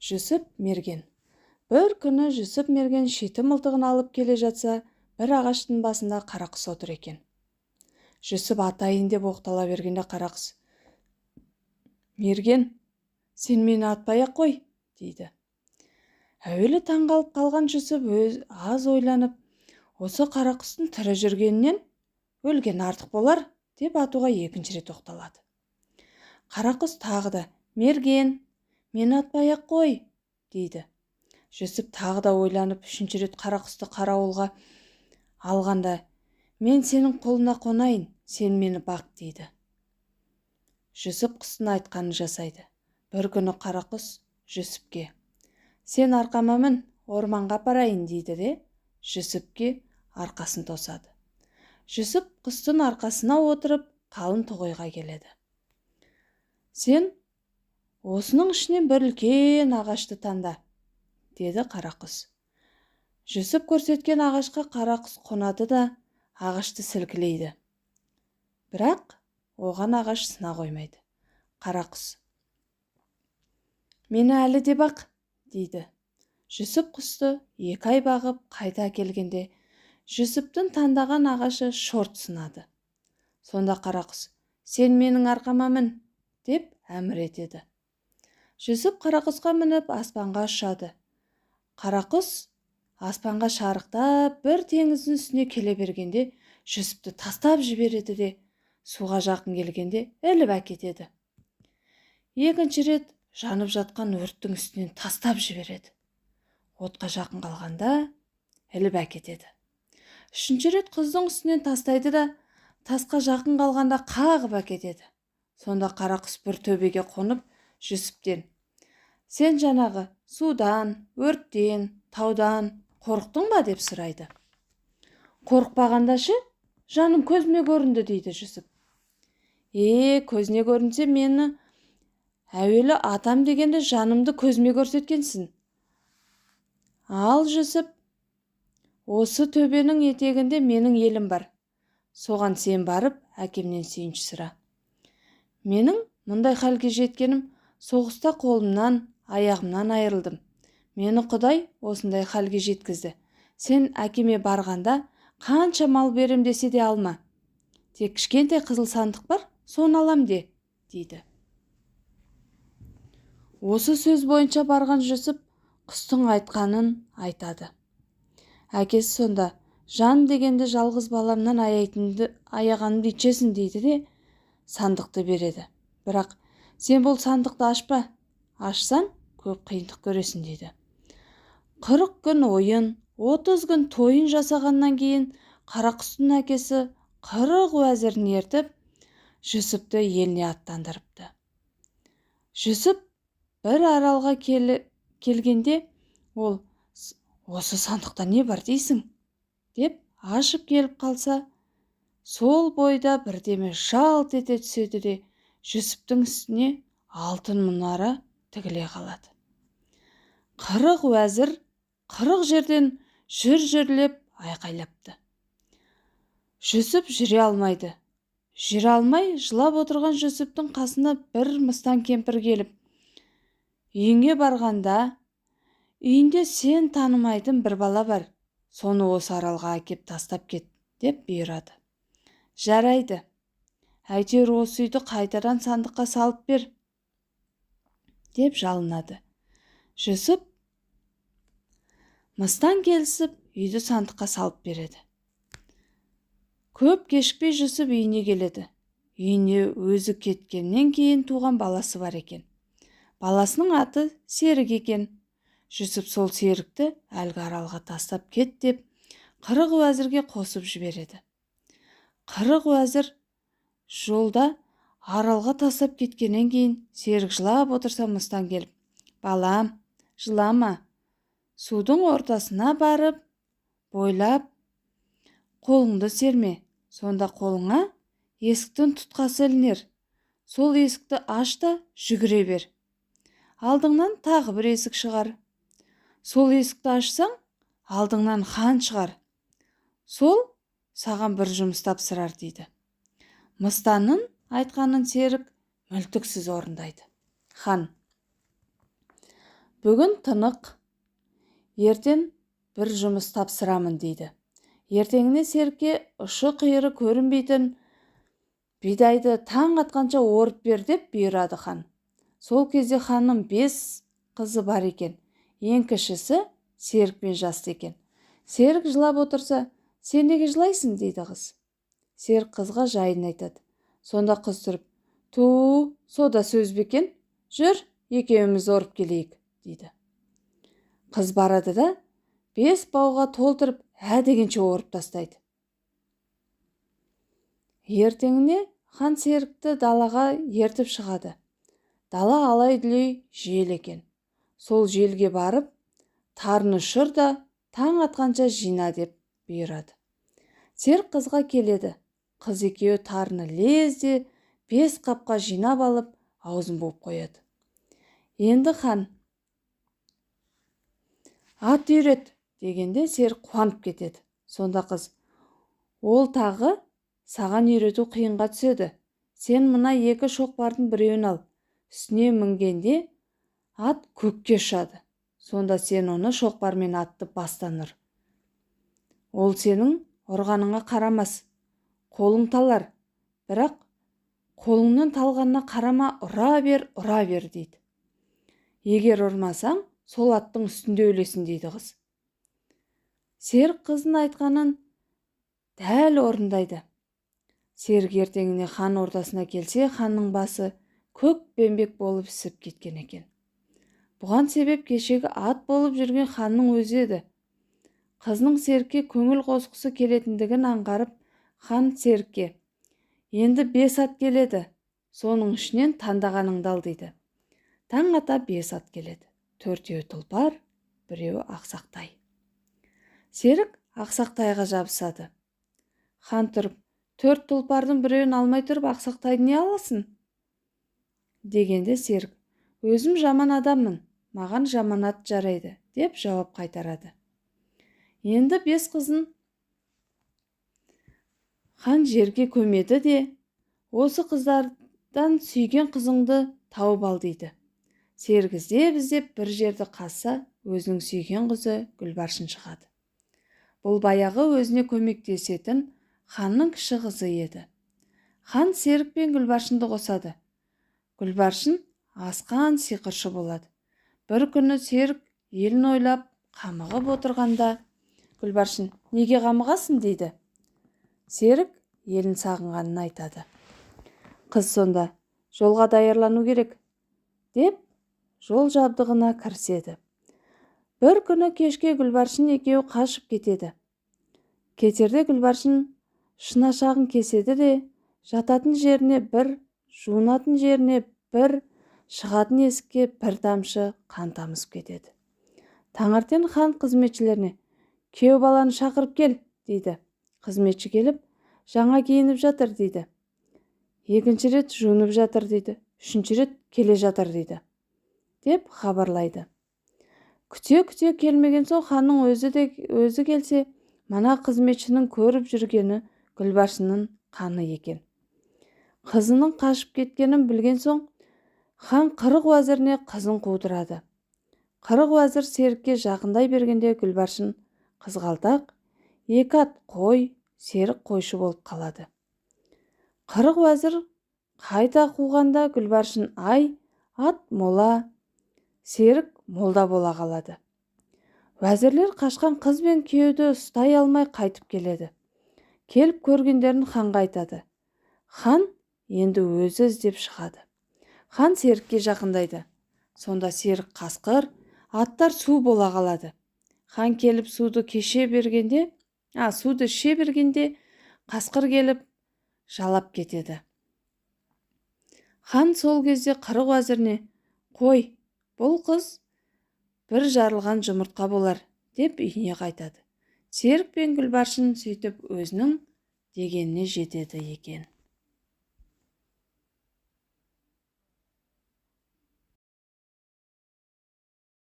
Жүсіп мерген. Бір күні Жүсіп мерген шеті мылтығын алып келе жатса, бір ағаштың басында қарақұс отыр екен. Жүсіп атайын деп оқтала бергенде қарақұс: «Мерген, сен мені атпай-ақ қой», дейді. Әуелі таңғалып қалған Жүсіп аз ойланып, осы қарақұстың тірі жүргенінен өлген артық болар деп атуға екінші рет оқталады. Қарақұс тағы да: «Мерген, мені атпай-ақ қой», дейді. Жүсіп тағы да ойланып, үшінші рет қарақұсты қарауылға алғанда: «Мен сенің қолына қонайын, сен мені бақ», дейді. Жүсіп құстың айтқанын жасайды. Бір күні қарақұс Жүсіпке: «Сен арқама мін, орманға апарайын», дейді де Жүсіпке арқасын тосады. Жүсіп құстың арқасына отырып қалың тоғайға келеді. «Сен осының ішінен бір үлкен ағашты таңда», деді қарақұс. Жүсіп көрсеткен ағашқа қарақұс қонады да ағашты сілкілейді. Бірақ оған ағаш сына қоймайды. Қарақұс: «Мені әлі де бақ», дейді. Жүсіп құсты 2 ай бағып қайта келгенде Жүсіптің таңдаған ағашы шорт сынады. Сонда қарақұс: «Сен менің арқама мін», деп әмір етеді. Жүсіп қарақұсқа мініп аспанға ұшады. Қарақұс аспанға шарықтап бір теңіздің үстіне келе бергенде Жүсіпті тастап жібереді де суға жақын келгенде іліп әкетеді. Екінші рет жанып жатқан өрттің үстінен тастап жібереді. Отқа жақын қалғанда іліп әкетеді. Үшінші рет құздың үстінен тастайды да тасқа жақын қалғанда қағып әкетеді. Сонда қарақұс бір төбеге қонып Жүсіптен: «Сен жаңағы судан, өрттен, таудан қорықтың ба?» деп сұрайды. «Қорықпағанда ше, жаным көзіме көрінді», дейді Жүсіп. Көзіне көрінсе, мені әуелі атам дегенде жанымды көзіме көрсеткенсің. Ал Жүсіп, осы төбенің етегінде менің елім бар. Соған сен барып, әкемнен сүйінші сұра. Менің мұндай халге жеткенім соғыста қолымнан, аяғымнан айырылдым. Мені Құдай осындай халге жеткізді. Сен әкеме барғанда қанша мал берем десе де алма. Тек кішкентай қызыл сандық бар, соны алам де», дейді. Осы сөз бойынша барған Жүсіп құстың айтқанын айтады. Әкесі сонда: «Жан дегенде жалғыз баламнан аяғанымды итшесін», дейді де сандықты береді. «Бірақ сен бұл сандықты ашпа, ашсаң көп қиындық көресің», дейді. 40 күн ойын, 30 күн тойын жасағаннан кейін қарақұстың әкесі 40 уәзірін ертіп Жүсіпті еліне аттандырыпты. Жүсіп бір аралға келгенде ол: «Осы сандықта не бар дейсің?» деп ашып келіп қалса, сол бойда бірдеме жалт ете түседі де Жүсіптің үстіне алтын мұнара тігіле қалады. 40 уәзір 40 жерден жүрлеп айқайлапты. Жүсіп жүре алмайды. Жүре алмай жылап отырған Жүсіптің қасына бір мыстан кемпір келіп: «Үйіңе барғанда үйінде сен танымайтын бір бала бар, соны осы аралға әкеп тастап кет», деп бұйырады. «Жарайды, әйтеуір осы үйді қайтадан сандыққа салып бер», деп жалынады. Жүсіп мыстан келісіп үйді сандыққа салып береді. Көп кешікпей Жүсіп үйіне келеді. Үйіне өзі кеткеннен кейін туған баласы бар екен. Баласының аты Серік екен. Жүсіп сол Серікті әлгі аралға тастап кет деп 40 уәзірге қосып жібереді. 40 уәзір жолда аралға тастап кеткеннен кейін Серік жылап отырса мыстан келіп: «Балам, жылама. Судың ортасына барып, бойлап, қолыңды серме. Сонда қолыңа есіктің тұтқасы ілінер. Сол есікті аш та жүгіре бер. Алдыңнан тағы бір есік шығар. Сол есікті ашсаң, алдыңнан хан шығар. Сол саған бір жұмыс тапсырар», дейді. Мыстанның айтқанын Серік мүлтіксіз орындайды. Хан: Бүгін тынық, ертең бір жұмыс тапсырамын дейді. Ертеңіне Серікке ұшы-қиыры көрінбейтін бидайды таң атқанша орып бер деп бұйырады хан. Сол кезде ханның 5 қызы бар екен. Ең кішісі Серікпен жасты екен. Серік жылап отырса, сен неге жылайсың дейді қыз. Серік қызға жайын айтады. Сонда қыз тұрып, сода сөз бе екен? Жүр, екеуміз орып келейік дейді. Қыз барады да 5 бауға толтырып дегенше орып тастайды. Ертеңіне хан Серікті далаға ертіп шығады. Дала алай-дүлей жел екен. Сол желге барып, тарыны ұшыр да таң атқанша жина деп бұйырады. Серік қызға келеді. Қыз екеуі тарыны лезде 5 қапқа жинап алып, аузын буып қояды. Енді хан ат үйрет дегенде Серік қуанып кетеді. Сонда қыз, ол тағы саған үйрету қиынға түседі. Сен мына 2 шоқпардың біреуін ал. Үстіне мінгенде ат көкке ұшады. Сонда сен оны шоқпармен атты бастан ұр. Ол сенің ұрғаныңа қарамас. Қолың талар, бірақ қолыңның талғанына қарама, ұра бер дейді. Егер ұрмасаң, сол аттың үстінде өлесің дейді қыз. Серік қыздың айтқанын дәл орындайды. Серік ертеңіне хан ордасына келсе, ханның басы көк-бембек болып ісіп кеткен екен. Бұған себеп кешегі ат болып жүрген ханның өзі еді. Қызының Серікке көңіл қосқысы келетіндігін аңғарып, хан Серікке, енді 5 ат келеді, соның ішінен таңдағаныңды ал дейді. Таң ата 5 ат келеді. 4-еуі тұлпар, 1-еуі ақсақтай. Серік ақсақтайға жабысады. Хан тұрып, 4 тұлпардың 1-еуін алмай тұрып, ақсақтайды не аласың? Дегенде Серік, өзім жаман адаммын, маған жаман ат жарайды, деп жауап қайтарады. Енді 5 қызын хан жерге көмеді де, осы қыздардан сүйген қызыңды тауып ал дейді. Серік іздеп бір жерді қазса, өзінің сүйген қызы Гүлбаршын шығады. Бұл баяғы өзіне көмектесетін ханның кіші қызы еді. Хан Серік пен Гүлбаршынды қосады. Гүлбаршын асқан сиқыршы болады. Бір күні Серік елін ойлап қамығып отырғанда, Гүлбаршын, неге қамығасың дейді. Серік елін сағынғанын айтады. Қыз сонда, жолға даярлану керек, деп жол жабдығына кіріседі. Бір күні кешке Гүлбаршын екеуі қашып кетеді. Кетерде Гүлбаршын шынашағын кеседі де, жататын жеріне бір, жуынатын жеріне бір, шығатын есікке бір тамшы қан тамызып кетеді. Таңертең хан қызметшілеріне, күйеу баланы шақырып кел, дейді. Қызметші келіп, жаңа киініп жатыр, дейді. 2-ші рет жуынып жатыр, дейді. 3-ші рет келе жатыр, дейді. Деп хабарлайды. Күте келмеген соң ханның өзі келсе, мана қызметшінің көріп жүргені Гүлбаршынның қаны екен. Қызының қашып кеткенін білген соң, хан қырық уәзіріне қызын қудырады. Қырық уәзір Серікке жақындай бергенде Гүлбаршын қызғалдақ, 2 ат қой, Серік қойшы болып қалады. Қырық уәзір қайта қуғанда Гүлбаршын ат мола, Серік молда бола қалады. Уәзірлер қашқан қыз бен күйеуді ұстай алмай қайтып келеді. Келіп көргендерін ханға айтады. Хан енді өзі іздеп шығады. Хан Серікке жақындайды. Сонда Серік қасқыр, аттар су бола қалады. Хан келіп суды іше бергенде, қасқыр келіп жалап кетеді. Хан сол кезде қырық уәзіріне, қой, бұл қыз бір жарылған жұмыртқа болар, деп үйіне қайтады. Серік пен Гүлбаршын сөйтіп өзінің дегеніне жетеді екен.